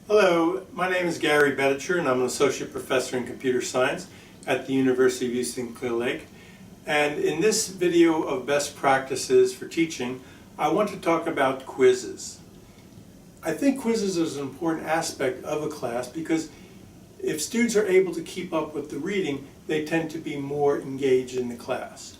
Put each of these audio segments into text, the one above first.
Hello, my name is Gary Betticher and I'm an Associate Professor in Computer Science at the University of Houston Clear Lake. And in this video of best practices for teaching, I want to talk about quizzes. I think quizzes is an important aspect of a class because if students are able to keep up with the reading, they tend to be more engaged in the class.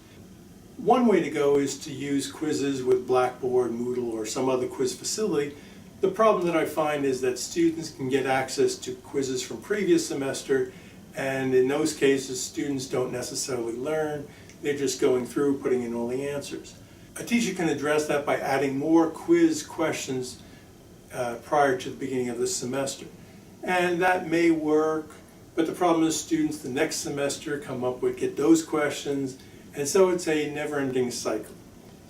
One way to go is to use quizzes with Blackboard, Moodle, or some other quiz facility. The problem that I find is that students can get access to quizzes from previous semester, and in those cases students don't necessarily learn. They're just going through, putting in all the answers. A teacher can address that by adding more quiz questions prior to the beginning of the semester. And that may work, but the problem is students the next semester get those questions, and so it's a never-ending cycle.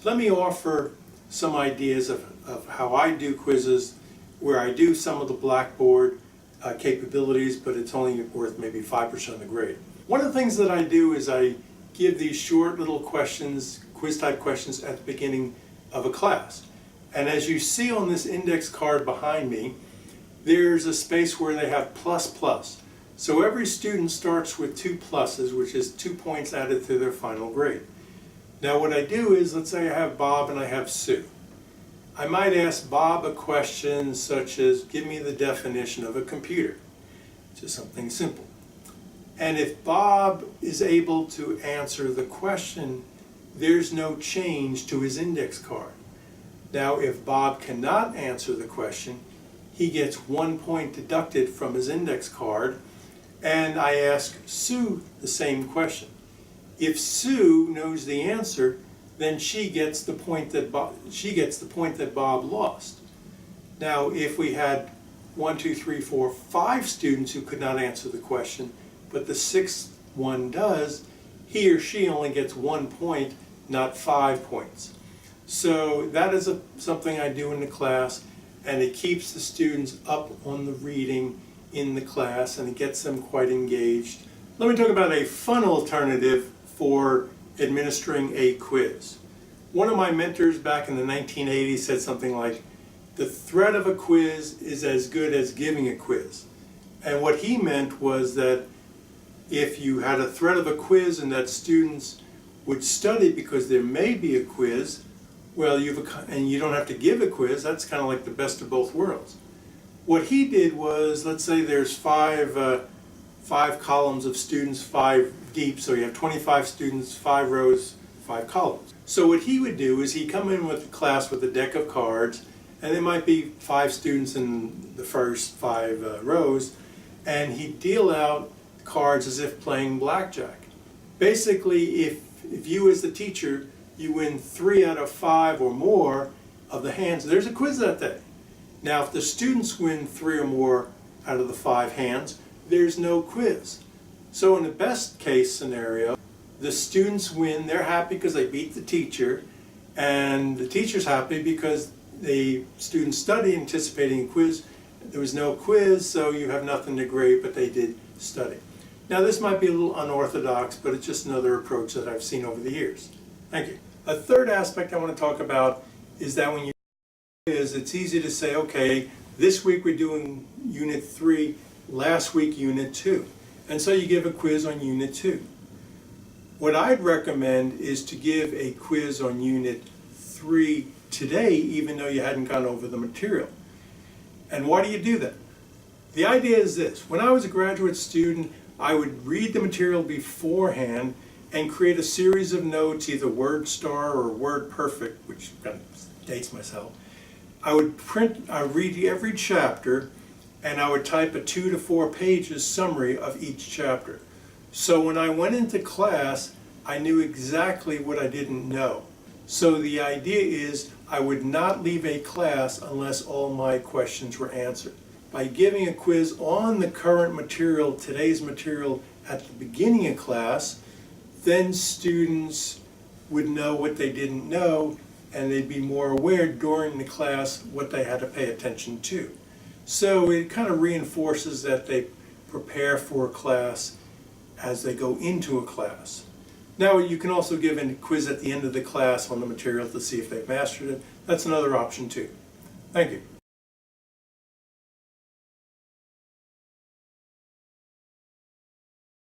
Let me offer some ideas of how I do quizzes, where I do some of the Blackboard capabilities, but it's only worth maybe 5% of the grade. One of the things that I do is I give these short little questions, quiz-type questions at the beginning of a class. And as you see on this index card behind me, there's a space where they have plus. So every student starts with 2 pluses, which is 2 points added to their final grade. Now what I do is, let's say I have Bob and I have Sue. I might ask Bob a question such as, give me the definition of a computer. Just something simple. And if Bob is able to answer the question, there's no change to his index card. Now if Bob cannot answer the question, he gets 1 point deducted from his index card, and I ask Sue the same question. If Sue knows the answer, then she gets the point that Bob lost. Now, if we had 1, 2, 3, 4, 5 students who could not answer the question, but the 6th one does, he or she only gets 1 point, not 5 points. So that is something I do in the class, and it keeps the students up on the reading in the class, and it gets them quite engaged. Let me talk about a fun alternative for administering a quiz. One of my mentors back in the 1980s said something like, the threat of a quiz is as good as giving a quiz. And what he meant was that if you had a threat of a quiz and that students would study because there may be a quiz, well, and you don't have to give a quiz, that's kind of like the best of both worlds. What he did was, let's say there's five columns of students, 5 deep, so you have 25 students, 5 rows, 5 columns. So what he would do is he'd come in with the class with a deck of cards, and there might be 5 students in the first 5 rows, and he'd deal out cards as if playing blackjack. Basically, if you as the teacher, you win 3 out of 5 or more of the hands, there's a quiz that day. Now if the students win 3 or more out of the 5 hands, there's no quiz. So in the best case scenario, the students win, they're happy because they beat the teacher, and the teacher's happy because the students studied anticipating a quiz. There was no quiz, so you have nothing to grade, but they did study. Now this might be a little unorthodox, but it's just another approach that I've seen over the years. Thank you. A third aspect I want to talk about is that when you quiz, it's easy to say, okay, this week we're doing Unit 3, last week Unit 2. And so you give a quiz on Unit 2. What I'd recommend is to give a quiz on Unit 3 today, even though you hadn't gone over the material. And why do you do that? The idea is this. When I was a graduate student, I would read the material beforehand and create a series of notes, either WordStar or WordPerfect, which kind of dates myself. I would read every chapter, and I would type a 2 to 4 pages summary of each chapter. So when I went into class, I knew exactly what I didn't know. So the idea is I would not leave a class unless all my questions were answered. By giving a quiz on the current material, today's material, at the beginning of class, then students would know what they didn't know, and they'd be more aware during the class what they had to pay attention to. So it kind of reinforces that they prepare for a class as they go into a class. Now you can also give a quiz at the end of the class on the material to see if they've mastered it. That's another option too. Thank you.